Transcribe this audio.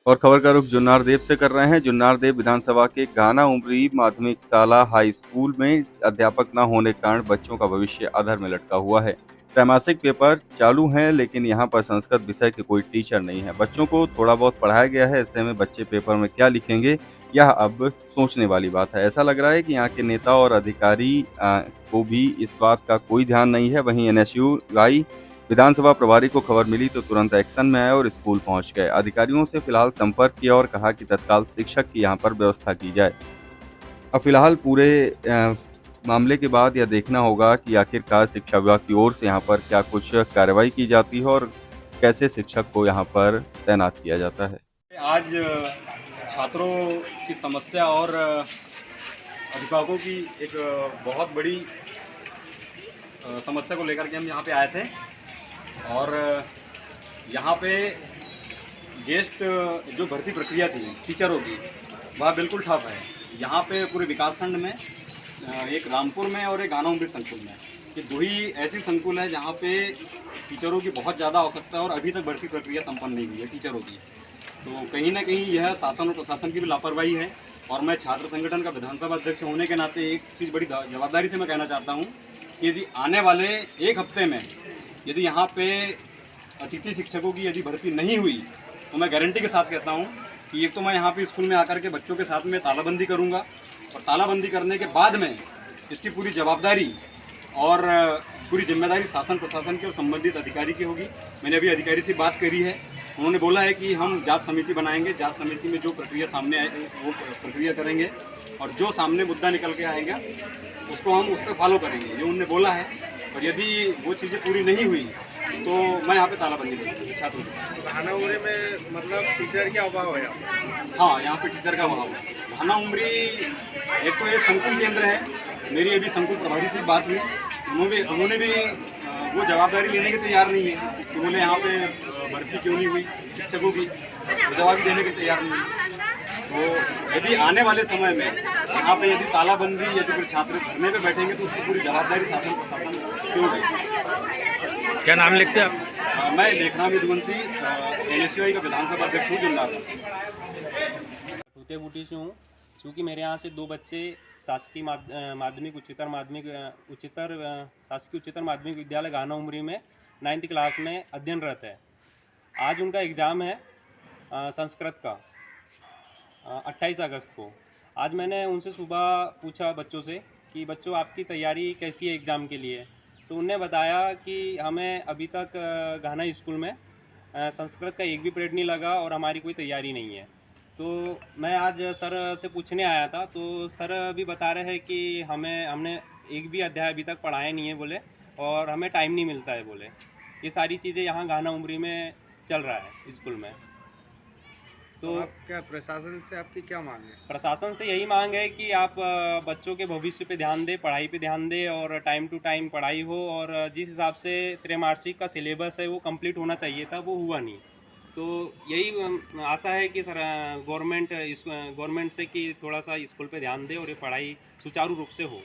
और खबर का रुख जुन्नार देव से कर रहे हैं। जुन्नार देव विधानसभा के गाना उमरी माध्यमिक शाला हाई स्कूल में अध्यापक न होने के कारण बच्चों का भविष्य अधर में लटका हुआ है। त्रैमासिक पेपर चालू हैं, लेकिन यहाँ पर संस्कृत विषय के कोई टीचर नहीं है। बच्चों को थोड़ा बहुत पढ़ाया गया है, ऐसे में बच्चे पेपर में क्या लिखेंगे, यह अब सोचने वाली बात है। ऐसा लग रहा है कि यहाँ के नेता और अधिकारी को भी इस बात का कोई ध्यान नहीं है। वहीं एनएसयूआई विधानसभा प्रभारी को खबर मिली तो तुरंत एक्शन में आए और स्कूल पहुंच गए। अधिकारियों से फिलहाल संपर्क किया और कहा कि तत्काल शिक्षक की यहां पर व्यवस्था की जाए। अब फिलहाल पूरे मामले के बाद यह देखना होगा कि आखिरकार शिक्षा विभाग की ओर से यहाँ पर क्या कुछ कार्रवाई की जाती है और कैसे शिक्षक को यहाँ पर तैनात किया जाता है। आज छात्रों की समस्या और अभिभावकों की एक बहुत बड़ी समस्या को लेकर के हम यहाँ पे आए थे और यहाँ पे गेस्ट जो भर्ती प्रक्रिया थी टीचरों की, वह बिल्कुल ठप है। यहाँ पे पूरे विकासखंड में एक रामपुर में और एक गाना उमरी संकुल में, ये दो ही ऐसी संकुल है जहाँ पे टीचरों की बहुत ज़्यादा आवश्यकता है और अभी तक भर्ती प्रक्रिया संपन्न नहीं हुई है टीचरों की। तो कहीं ना कहीं यह शासन और प्रशासन की भी लापरवाही है। और मैं छात्र संगठन का विधानसभा अध्यक्ष होने के नाते एक चीज़ बड़ी जवाबदारी से मैं कहना चाहता हूँ कि यदि आने वाले एक हफ्ते में यदि यहाँ पे अतिथि शिक्षकों की यदि भर्ती नहीं हुई तो मैं गारंटी के साथ कहता हूँ कि एक तो मैं यहाँ पे स्कूल में आकर के बच्चों के साथ में तालाबंदी करूँगा और तालाबंदी करने के बाद में इसकी पूरी जवाबदारी और पूरी जिम्मेदारी शासन प्रशासन की और संबंधित अधिकारी की होगी। मैंने अभी अधिकारी से बात करी है, उन्होंने बोला है कि हम जांच समिति बनाएंगे, जांच समिति में जो प्रक्रिया सामने आए वो प्रक्रिया करेंगे और जो सामने मुद्दा निकल के आएगा उसको हम उस पर फॉलो करेंगे, ये उन्होंने बोला है। और यदि वो चीज़ें पूरी नहीं हुई तो मैं यहाँ पे तालाबंदी करूँगा छात्रों की। घाना उमरी में मतलब टीचर का अभाव है? हाँ, यहाँ पे टीचर का अभाव है। घाना उमरी एक तो ये संकुल केंद्र है, मेरी अभी संकुल प्रभारी से बात हुई, उन्होंने भी वो जवाबदारी लेने के तैयार नहीं है कि बोले यहाँ पे भर्ती क्यों नहीं हुई शिक्षकों की, वो जवाब देने के तैयार नहीं है। तो यदि आने वाले समय में यहाँ पे यदि तालाबंदी यदि फिर छात्र धरने पे बैठेंगे तो उसकी पूरी जवाबदारी शासन प्रशासन क्यों होगी। क्या नाम लिखते हैं आप? मैं लेखराम यदुवंशी एनएसयूआई का विधानसभा अध्यक्ष हूँ जुन्नार। टूटे बूटी से हूँ, क्योंकि मेरे यहाँ से दो बच्चे शासकीय माध्यमिक उच्चतर माध्यमिक विद्यालय गाना उमरी में 9th क्लास में अध्ययनरत है। आज उनका एग्ज़ाम है संस्कृत का 28 अगस्त को। आज मैंने उनसे सुबह पूछा बच्चों से कि बच्चों आपकी तैयारी कैसी है एग्ज़ाम के लिए, तो उनने बताया कि हमें अभी तक गाना स्कूल में संस्कृत का एक भी पीरियड नहीं लगा और हमारी कोई तैयारी नहीं है। तो मैं आज सर से पूछने आया था, तो सर भी बता रहे हैं कि हमने एक भी अध्याय अभी तक पढ़ाया नहीं है बोले, और हमें टाइम नहीं मिलता है बोले। ये सारी चीज़ें यहाँ गाना उमरी में चल रहा है स्कूल में। तो आप क्या प्रशासन से आपकी क्या मांग है? प्रशासन से यही मांग है कि आप बच्चों के भविष्य पे ध्यान दें, पढ़ाई पे ध्यान दें और टाइम टू टाइम पढ़ाई हो, और जिस हिसाब से त्रैमासिक का सिलेबस है वो कंप्लीट होना चाहिए था, वो हुआ नहीं। तो यही आशा है कि सर गवर्नमेंट से कि थोड़ा सा स्कूल पे ध्यान दे और ये पढ़ाई सुचारू रूप से हो।